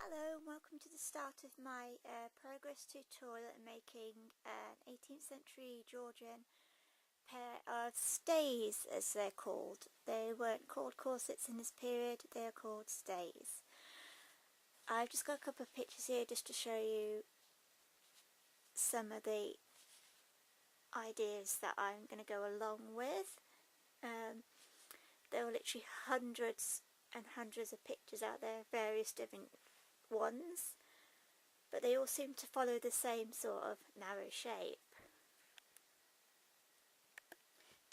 Hello and welcome to the start of my progress tutorial in making an 18th century Georgian pair of stays, as they're called. They weren't called corsets in this period, they are called stays. I've just got a couple of pictures here just to show you some of the ideas that I'm going to go along with. There are literally hundreds and hundreds of pictures out there, various different ones, but they all seem to follow the same sort of narrow shape.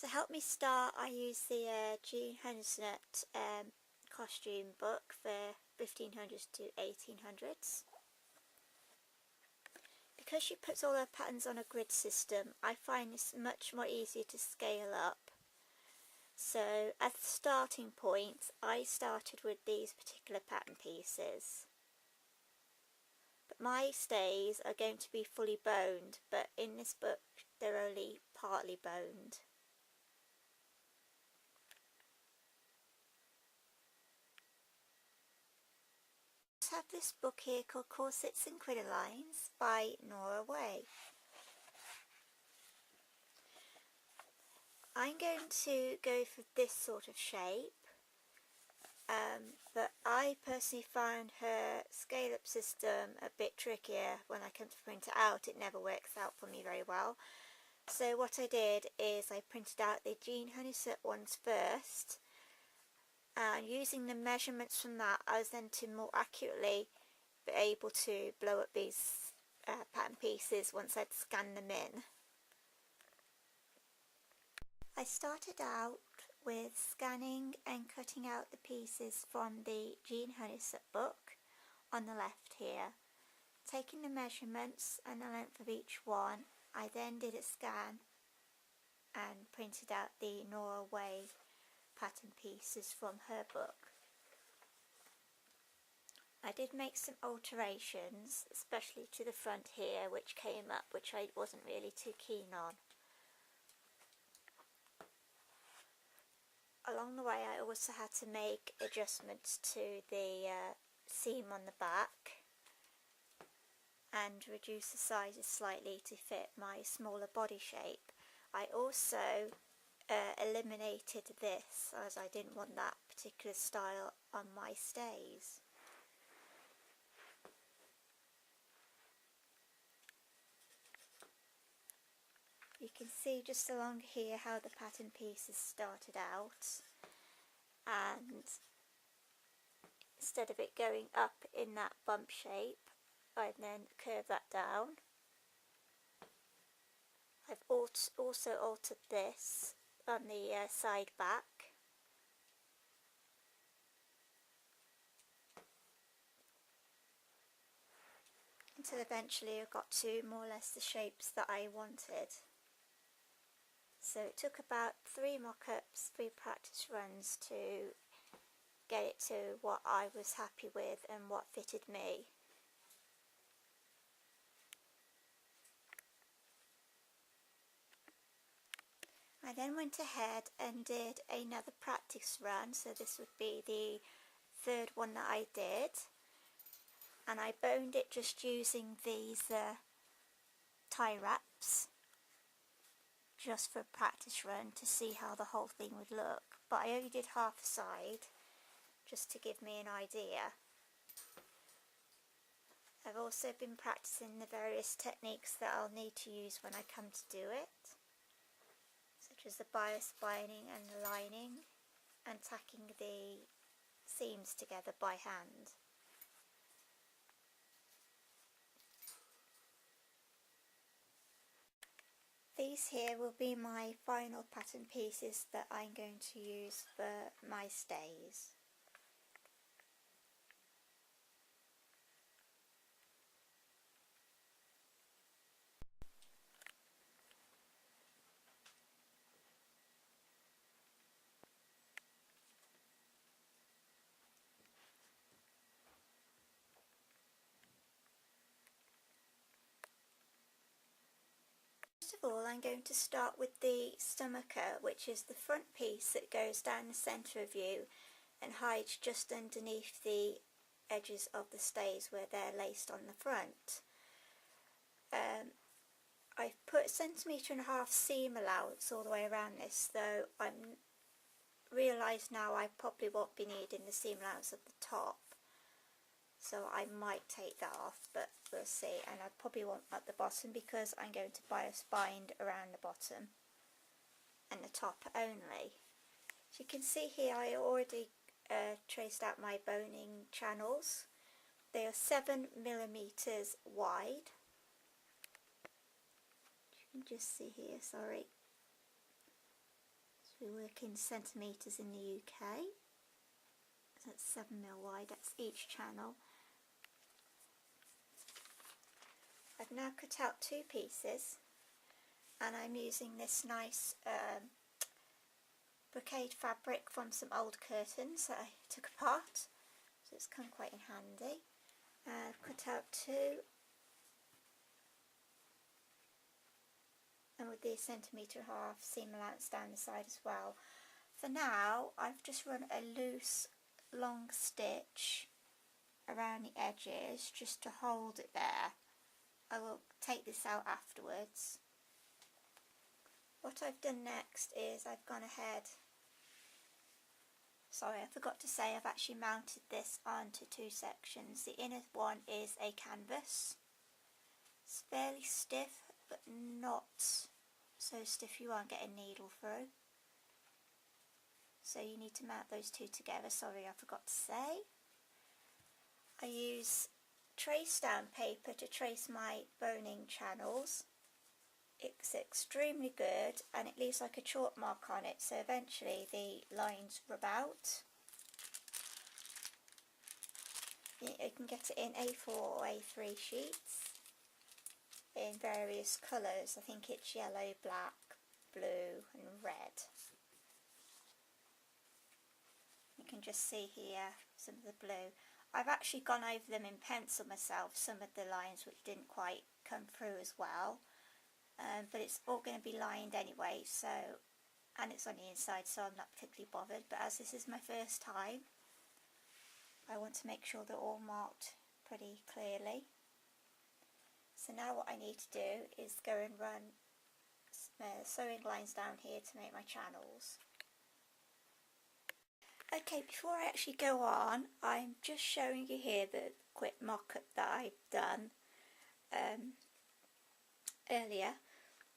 To help me start, I use the Jean Henniset costume book for 1500s to 1800s. Because she puts all her patterns on a grid system, I find it's much more easier to scale up. So at the starting point, I started with these particular pattern pieces. But my stays are going to be fully boned, but in this book they're only partly boned. I have this book here called Corsets and Crinolines by Nora Way. I'm going to go for this sort of shape, but I personally found her scale-up system a bit trickier. When I come to print it out, it never works out for me very well. So what I did is I printed out the Jean Henniset ones first, and using the measurements from that, I was then to more accurately be able to blow up these pattern pieces once I'd scanned them in. I started out with scanning and cutting out the pieces from the Jean Henniset book on the left here. Taking the measurements and the length of each one, I then did a scan and printed out the Nora Way pattern pieces from her book. I did make some alterations, especially to the front here, which came up, which I wasn't really too keen on. Along the way, I also had to make adjustments to the seam on the back and reduce the sizes slightly to fit my smaller body shape. I also eliminated this, as I didn't want that particular style on my stays. You can see just along here how the pattern pieces started out, and instead of it going up in that bump shape, I then curve that down. I've also altered this on the side back. Until eventually I got to more or less the shapes that I wanted. So it took about 3 mock-ups, 3 practice runs to get it to what I was happy with and what fitted me. I then went ahead and did another practice run, so this would be the 3rd one that I did, and I boned it just using these tie wraps, just for a practice run to see how the whole thing would look, but I only did half a side just to give me an idea. I've also been practicing the various techniques that I'll need to use when I come to do it, such as the bias binding and the lining and tacking the seams together by hand. These here will be my final pattern pieces that I'm going to use for my stays. First of all, I'm going to start with the stomacher, which is the front piece that goes down the centre of you and hides just underneath the edges of the stays where they're laced on the front. I've put 1.5 cm seam allowance all the way around this, though I'm realise now I probably won't be needing the seam allowance at the top, so I might take that off, but we'll see. And I probably won't at the bottom because I'm going to bias bind around the bottom and the top only. As you can see here, I already traced out my boning channels. They are 7mm wide. You can just see here, sorry. So we work in centimetres in the UK. So that's 7mm wide, that's each channel. I've now cut out 2 pieces, and I'm using this nice brocade fabric from some old curtains that I took apart, so it's come quite in handy. I've cut out 2, and with the 1.5 cm seam allowance down the side as well. For now, I've just run a loose long stitch around the edges just to hold it there. I will take this out afterwards. What I've done next is I've gone ahead, sorry, I forgot to say I've actually mounted this onto 2 sections. The inner one is a canvas. It's fairly stiff, but not so stiff you won't get a needle through. So you need to mount those 2 together, sorry I forgot to say. I use trace down paper to trace my boning channels. It's extremely good and it leaves like a chalk mark on it, so eventually the lines rub out. You can get it in A4 or A3 sheets in various colours. I think it's yellow, black, blue and red. You can just see here some of the blue. I've actually gone over them in pencil myself, some of the lines which didn't quite come through as well. But it's all going to be lined anyway, so, and it's on the inside, so I'm not particularly bothered. But as this is my first time, I want to make sure they're all marked pretty clearly. So now what I need to do is go and run sewing lines down here to make my channels. Okay, before I actually go on, I'm just showing you here the quick mock-up that I've done earlier.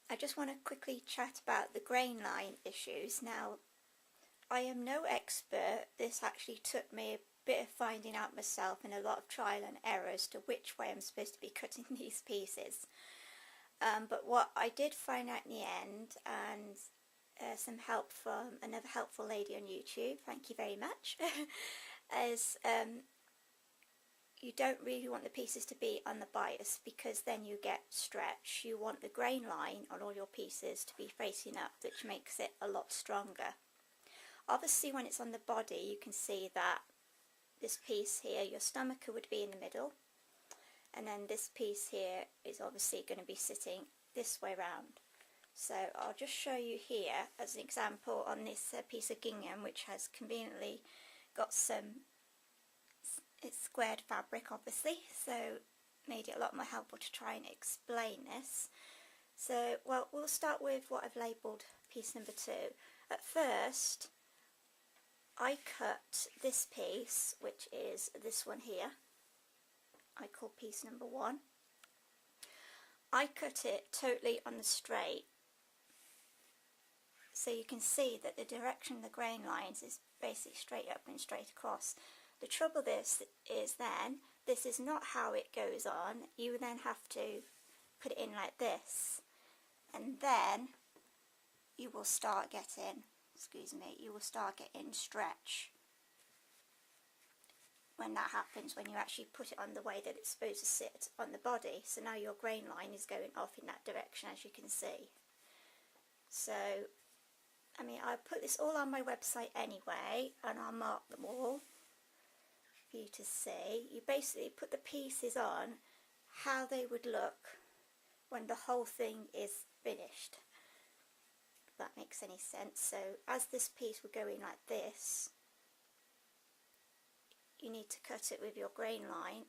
I just want to quickly chat about the grain line issues. Now, I am no expert. This actually took me a bit of finding out myself and a lot of trial and error as to which way I'm supposed to be cutting these pieces. But what I did find out in the end, and some help from another helpful lady on YouTube, thank you very much, is you don't really want the pieces to be on the bias because then you get stretch. You want the grain line on all your pieces to be facing up, which makes it a lot stronger. Obviously when it's on the body you can see that this piece here, your stomacher would be in the middle, and then this piece here is obviously going to be sitting this way round. So I'll just show you here as an example on this piece of gingham, which has conveniently got some, it's squared fabric obviously, so made it a lot more helpful to try and explain this. So, well, we'll start with what I've labelled piece number 2. At first, I cut this piece, which is this one here, I call piece number 1. I cut it totally on the straight, so you can see that the direction of the grain lines is basically straight up and straight across. The trouble this is then, this is not how it goes on. You then have to put it in like this, and then you will start getting, you will start getting stretch. When that happens, when you actually put it on the way that it's supposed to sit on the body. So now your grain line is going off in that direction, as you can see. So, I mean, I'll put this all on my website anyway, and I'll mark them all for you to see. You basically put the pieces on how they would look when the whole thing is finished, if that makes any sense. So as this piece would go in like this, you need to cut it with your grain line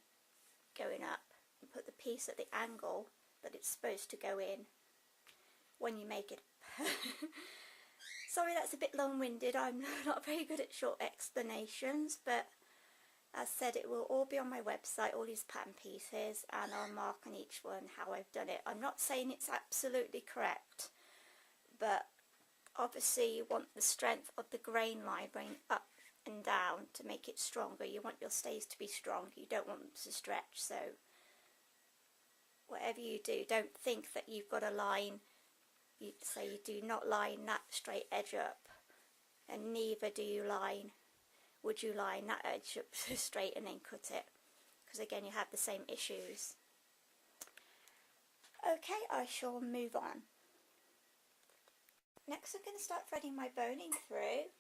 going up and put the piece at the angle that it's supposed to go in when you make it. Sorry, that's a bit long-winded. I'm not very good at short explanations, but as said, it will all be on my website, all these pattern pieces, and I'll mark on each one how I've done it. I'm not saying it's absolutely correct, but obviously you want the strength of the grain line going up and down to make it stronger. You want your stays to be strong, you don't want them to stretch. So whatever you do, don't think that you've got a line. You say you do not line that straight edge up, and neither do you line, would you line that edge up straight and then cut it, because again you have the same issues. Okay, I shall move on. Next I'm going to start threading my boning through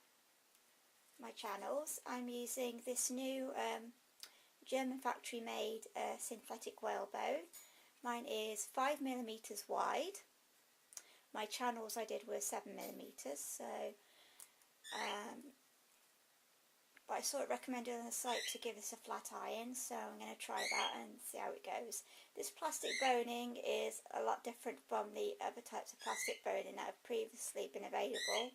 my channels. I'm using this new German factory made synthetic whalebone. Mine is 5mm wide. My channels I did were 7mm, so but I saw it recommended on the site to give this a flat iron, so I'm going to try that and see how it goes. This plastic boning is a lot different from the other types of plastic boning that have previously been available.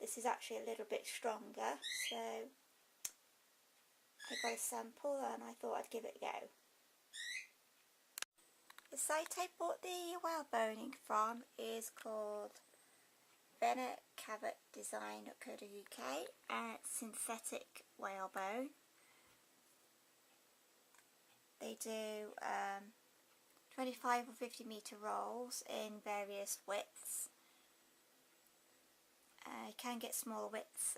This is actually a little bit stronger, so I got a sample and I thought I'd give it a go. The site I bought the whaleboning from is called VenetCavotDesign.co.uk, and it's synthetic whalebone. They do 25 or 50 metre rolls in various widths. You can get smaller widths.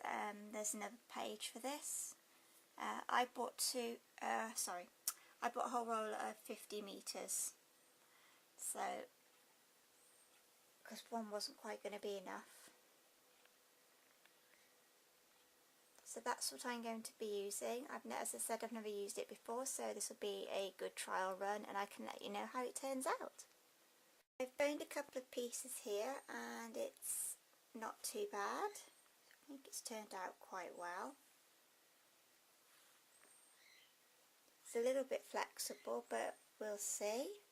There's another page for this. I bought a whole roll of 50 metres. So, because one wasn't quite going to be enough. So that's what I'm going to be using. As I said, I've never used it before, so this will be a good trial run and I can let you know how it turns out. I've boned a couple of pieces here and it's not too bad. I think it's turned out quite well. It's a little bit flexible, but we'll see.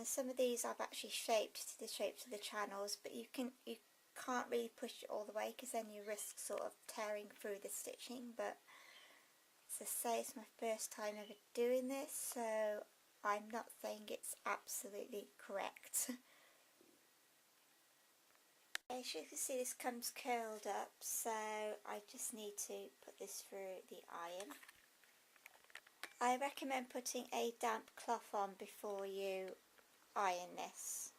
Some of these I've actually shaped to the shapes of the channels, but you can't really push it all the way because then you risk sort of tearing through the stitching. But as I say, it's my first time ever doing this, so I'm not saying it's absolutely correct. As you can see, this comes curled up, so I just need to put this through the iron. I recommend putting a damp cloth on before you iron this.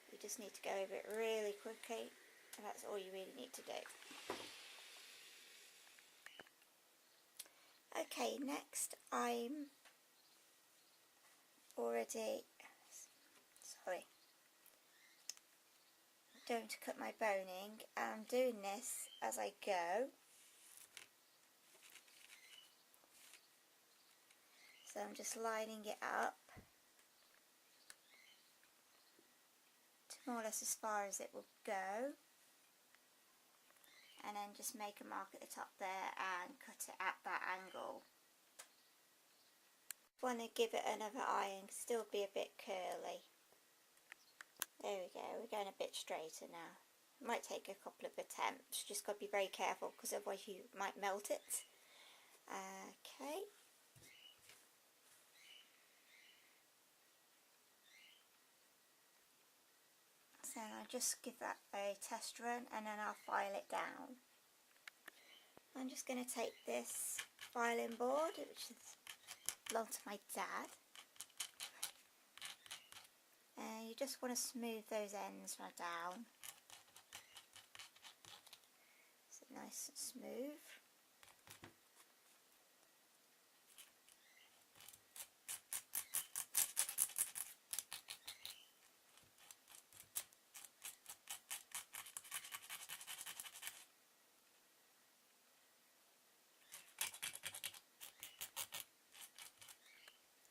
You just need to go over it really quickly, and that's all you really need to do. Okay, next I'm going to cut my boning. I'm doing this as I go. So I'm just lining it up to more or less as far as it will go, and then just make a mark at the top there and cut it at that angle. Want to give it another iron, still be a bit curly. There we go, we're going a bit straighter now. It might take a couple of attempts, just got to be very careful because otherwise you might melt it. Okay. So I'll just give that a test run and then I'll file it down. I'm just going to take this filing board, which belonged to my dad. You just want to smooth those ends right down. So nice and smooth.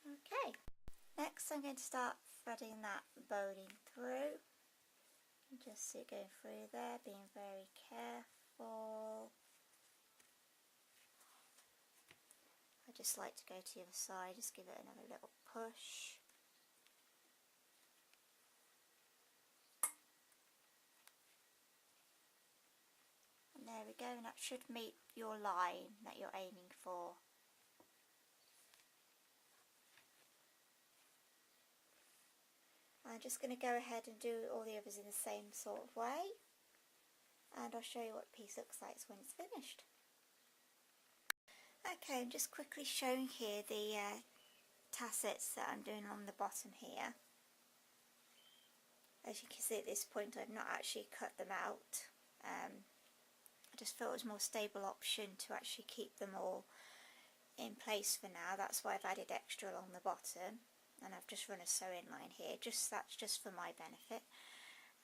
Okay, next I'm going to start threading that boning through. Just see it going through there, being very careful. I just like to go to the other side, just give it another little push. And there we go, and that should meet your line that you're aiming for. I'm just going to go ahead and do all the others in the same sort of way, and I'll show you what the piece looks like when it's finished. Okay, I'm just quickly showing here the tassets that I'm doing on the bottom here. As you can see at this point, I've not actually cut them out. I just felt it was a more stable option to actually keep them all in place for now. That's why I've added extra along the bottom, and I've just run a sewing line here. That's just for my benefit.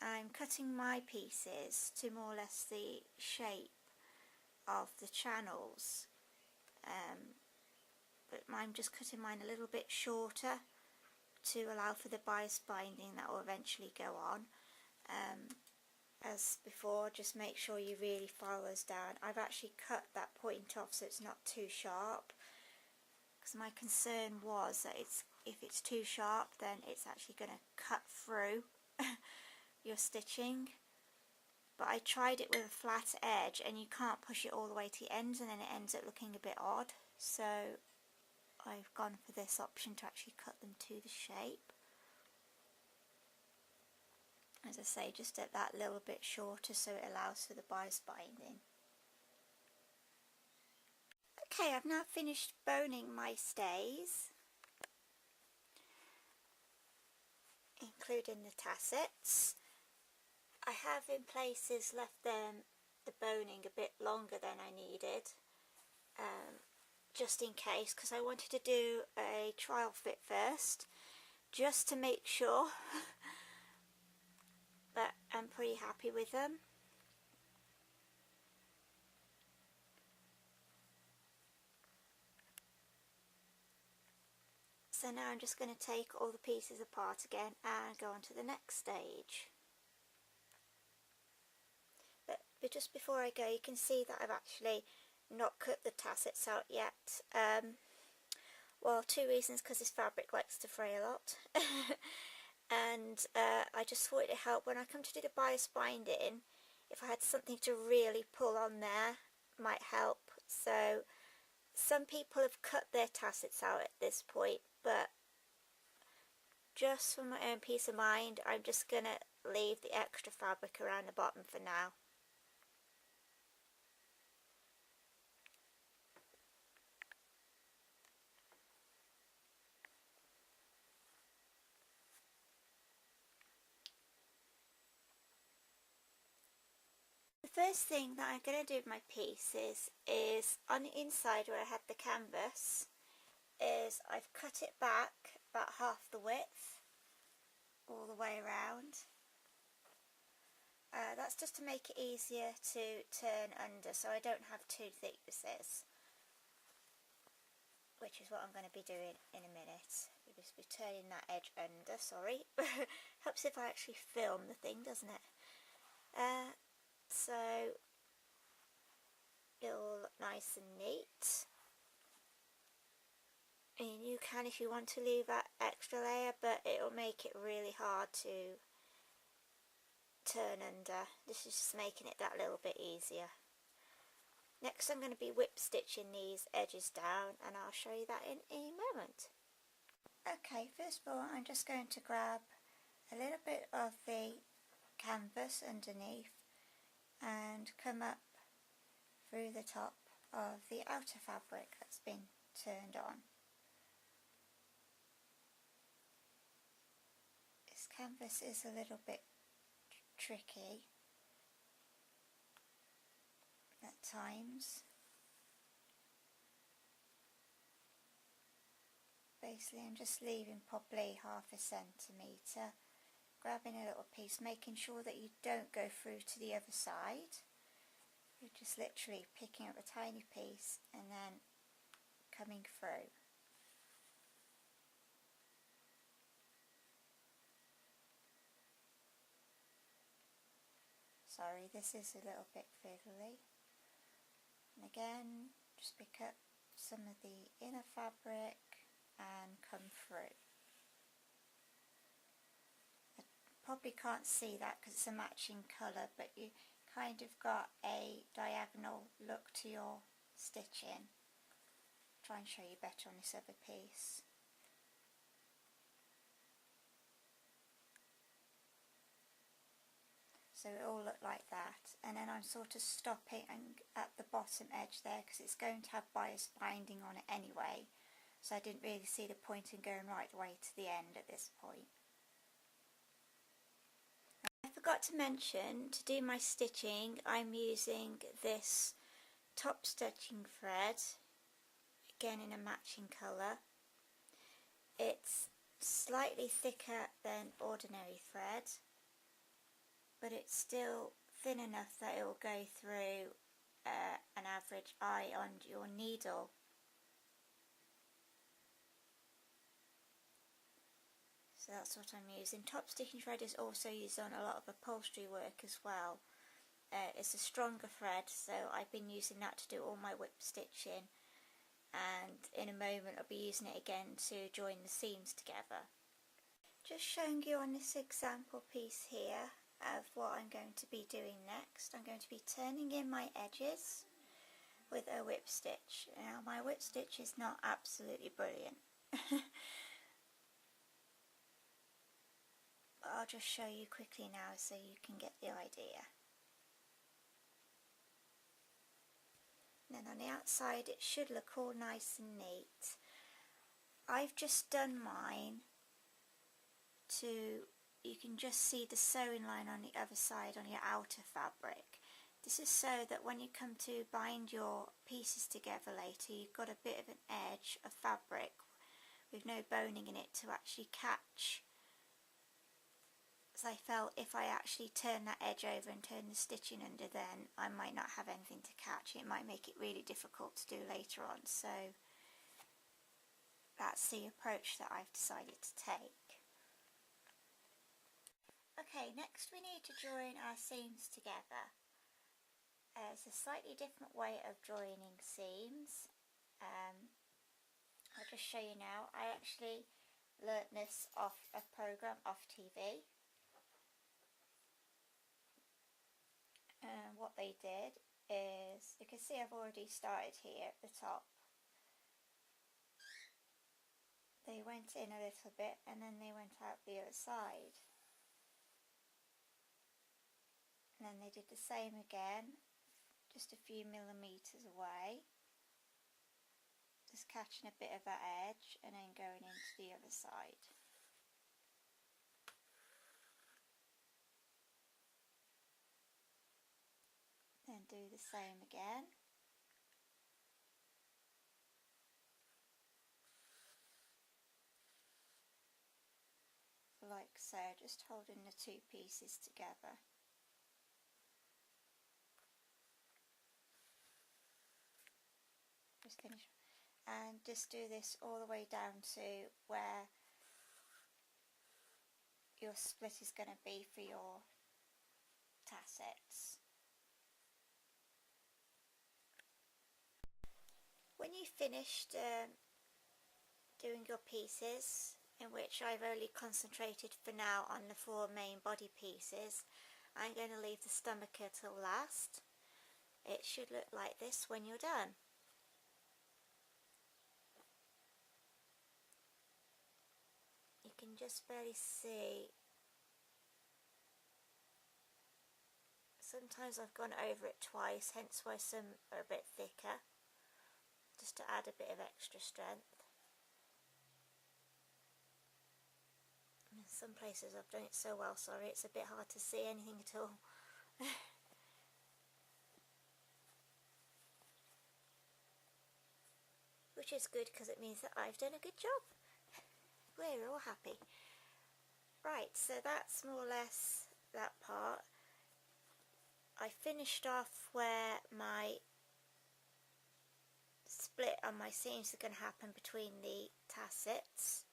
I'm cutting my pieces to more or less the shape of the channels, but I'm just cutting mine a little bit shorter to allow for the bias binding that will eventually go on. As before, just make sure you really follow those down. I've actually cut that point off so it's not too sharp, because my concern was that if it's too sharp, then it's actually going to cut through your stitching. But I tried it with a flat edge, and you can't push it all the way to the ends, and then it ends up looking a bit odd. So I've gone for this option to actually cut them to the shape. As I say, just at that little bit shorter so it allows for the bias binding. Okay, I've now finished boning my stays, including the tassets. I have in places left the boning a bit longer than I needed, just in case, because I wanted to do a trial fit first, just to make sure that I'm pretty happy with them. So now I'm just going to take all the pieces apart again and go on to the next stage. But just before I go, you can see that I've actually not cut the tassets out yet. Well, two reasons: because this fabric likes to fray a lot and I just thought it'd help when I come to do the bias binding. If I had something to really pull on there, might help. So some people have cut their tassets out at this point, but just for my own peace of mind, I'm just going to leave the extra fabric around the bottom for now. The first thing that I'm going to do with my pieces is on the inside where I had the canvas, is I've cut it back about half the width all the way around. That's just to make it easier to turn under, so I don't have two thick pieces, which is what I'm going to be doing in a minute. We'll just be turning that edge under, sorry. Helps if I actually film the thing, doesn't it? So it'll look nice and neat. And you can, if you want to, leave that extra layer, but it'll make it really hard to turn under. This is just making it that little bit easier. Next I'm going to be whip stitching these edges down, and I'll show you that in a moment. Okay, first of all I'm just going to grab a little bit of the canvas underneath and come up through the top of the outer fabric that's been turned on. This canvas is a little bit tricky at times. Basically I'm just leaving probably half a centimetre, grabbing a little piece, making sure that you don't go through to the other side. You're just literally picking up a tiny piece and then coming through. Sorry, this is a little bit fiddly. And again, just pick up some of the inner fabric and come through. I probably can't see that because it's a matching colour, but you kind of got a diagonal look to your stitching. Try and show you better on this other piece. So it all looked like that, and then I'm sort of stopping at the bottom edge there because it's going to have bias binding on it anyway, so I didn't really see the point in going right the way to the end at this point. I forgot to mention, to do my stitching I'm using this top stitching thread, again in a matching colour. It's slightly thicker than ordinary thread, but it's still thin enough that it will go through an average eye on your needle. So that's what I'm using. Top stitching thread is also used on a lot of upholstery work as well. It's a stronger thread, so I've been using that to do all my whip stitching, and in a moment I'll be using it again to join the seams together. Just showing you on this example piece here of what I'm going to be doing next. I'm going to be turning in my edges with a whip stitch. Now my whip stitch is not absolutely brilliant, but I'll just show you quickly now so you can get the idea. And then on the outside it should look all nice and neat. I've just done mine to, you can just see the sewing line on the other side on your outer fabric. This is so that when you come to bind your pieces together later, you've got a bit of an edge of fabric with no boning in it to actually catch. As I felt if I actually turn that edge over and turn the stitching under, then I might not have anything to catch. It might make it really difficult to do later on, so that's the approach that I've decided to take. Okay, next we need to join our seams together. It's a slightly different way of joining seams. I'll just show you now. I actually learnt this off a program off TV. And what they did is, you can see I've already started here at the top. They went in a little bit and then they went out the other side. And then they did the same again, just a few millimetres away, just catching a bit of that edge and then going into the other side. Then do the same again. Like so, just holding the two pieces together. Just finish, and just do this all the way down to where your split is going to be for your tassets. When you've finished doing your pieces, in which I've only concentrated for now on the four main body pieces, I'm going to leave the stomacher till last. It should look like this when you're done. You can just barely see. Sometimes I've gone over it twice, hence why some are a bit thicker, just to add a bit of extra strength. In some places I've done it so well, sorry, it's a bit hard to see anything at all. Which is good because it means that I've done a good job. We're all happy. Right, so that's more or less that part. I finished off where my split on my seams are going to happen between the tassets.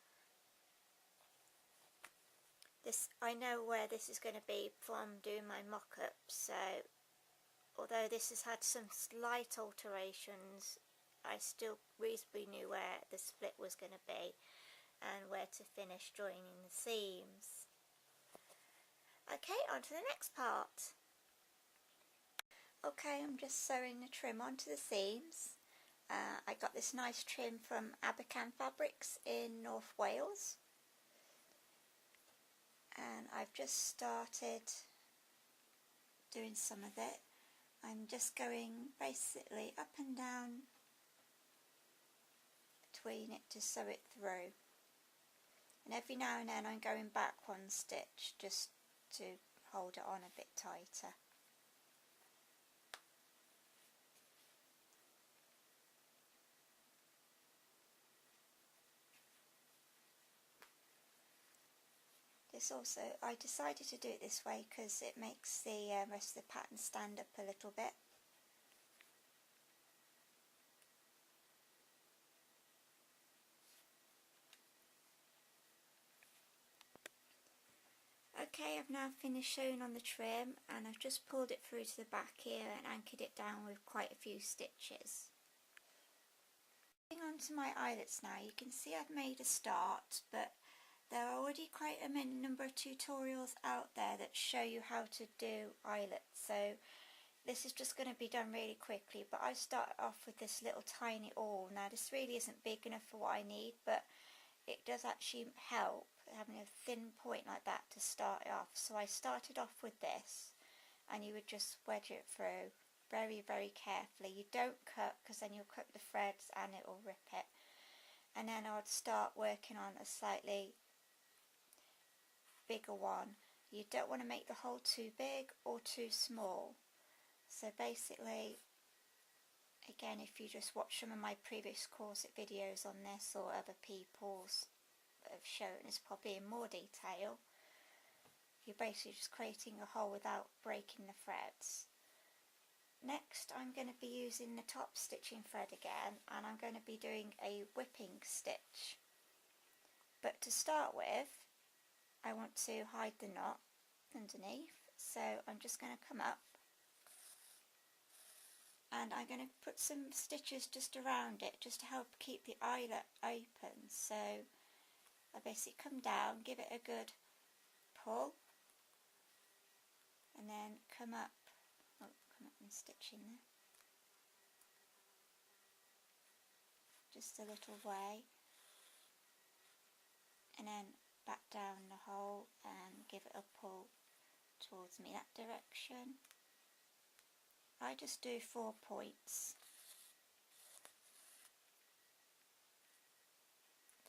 I know where this is going to be from doing my mock-up, so although this has had some slight alterations, I still reasonably knew where the split was going to be and where to finish joining the seams. Okay, on to the next part. Okay, I'm just sewing the trim onto the seams. I got this nice trim from Abercan Fabrics in North Wales, and I've just started doing some of it. I'm just going basically up and down between it to sew it through, and every now and then I'm going back one stitch just to hold it on a bit tighter. This also, I decided to do it this way because it makes the rest of the pattern stand up a little bit. Okay, I've now finished sewing on the trim, and I've just pulled it through to the back here and anchored it down with quite a few stitches. Moving on to my eyelets now, you can see I've made a start, but there are already quite a number of tutorials out there that show you how to do eyelets, so this is just going to be done really quickly. But I started off with this little tiny awl. Now this really isn't big enough for what I need, but it does actually help having a thin point like that to start it off. So I started off with this, and you would just wedge it through very, very carefully. You don't cut, because then you'll cut the threads and it will rip it. And then I would start working on a slightly bigger one. You don't want to make the hole too big or too small. So basically, again, if you just watch some of my previous corset videos on this, or other people's that have shown this probably in more detail, you're basically just creating a hole without breaking the threads. Next, I'm going to be using the top stitching thread again, and I'm going to be doing a whipping stitch. But to start with, I want to hide the knot underneath, so I'm just going to come up and I'm going to put some stitches just around it just to help keep the eyelet open. So I basically come down, give it a good pull, and then come up and stitch in there just a little way, and then back down the hole and give it a pull towards me that direction. I just do 4 points.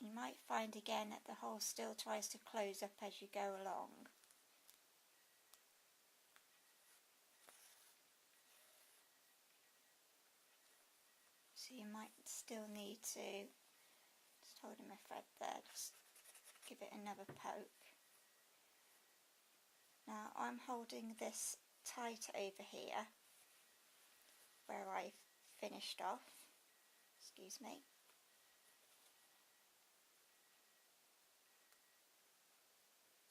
You might find again that the hole still tries to close up as you go along. So you might still need to, just holding my thread there, just give it another poke. Now I'm holding this tight over here where I finished off, excuse me.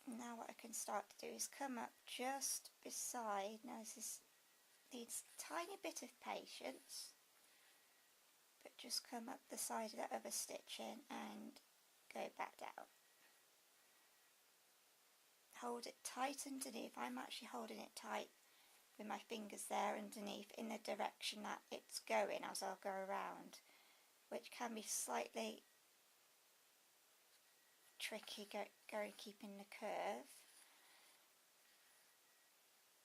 Now what I can start to do is come up just beside. Now this needs a tiny bit of patience, but just come up the side of that other stitching and go back down. Hold it tight underneath. I'm actually holding it tight with my fingers there underneath in the direction that it's going as I'll go around, which can be slightly tricky going keeping the curve.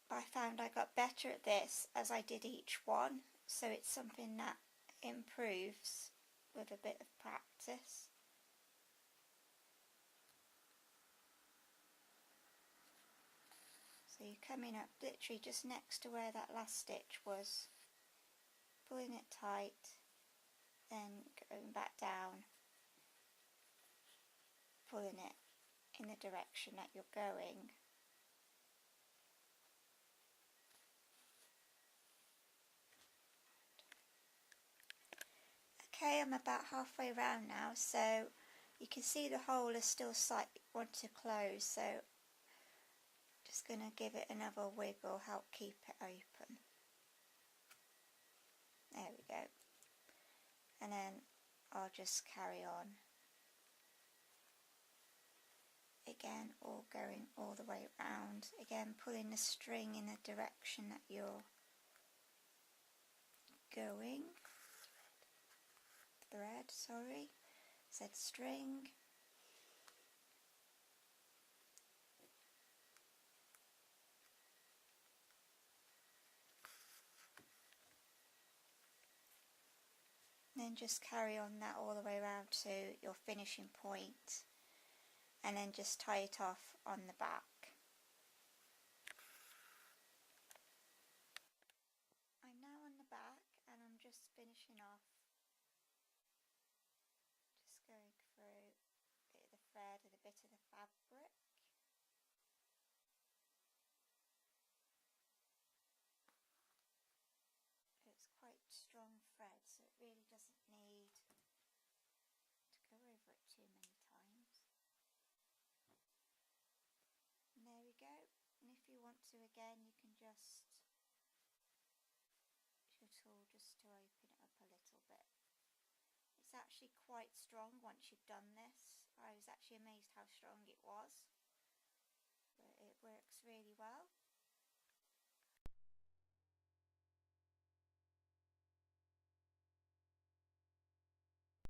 But I found I got better at this as I did each one, so it's something that improves with a bit of practice. So you're coming up literally just next to where that last stitch was, pulling it tight, then going back down, pulling it in the direction that you're going. Okay, I'm about halfway around now, so you can see the hole is still slightly want to close, so Just going to give it another wiggle, help keep it open. There we go. And then I'll just carry on. Again, all going all the way around. Again, pulling the string in the direction that you're going. Thread, sorry. Said string. Then just carry on that all the way around to your finishing point, and then just tie it off on the back. I'm now on the back and I'm just finishing off, just going through a bit of the thread and a bit of the fabric. It's quite strong thread, so it really doesn't need to go over it too many times. And there we go. And if you want to, again, you can just use your tool just to open it up a little bit. It's actually quite strong once you've done this. I was actually amazed how strong it was, but it works really well.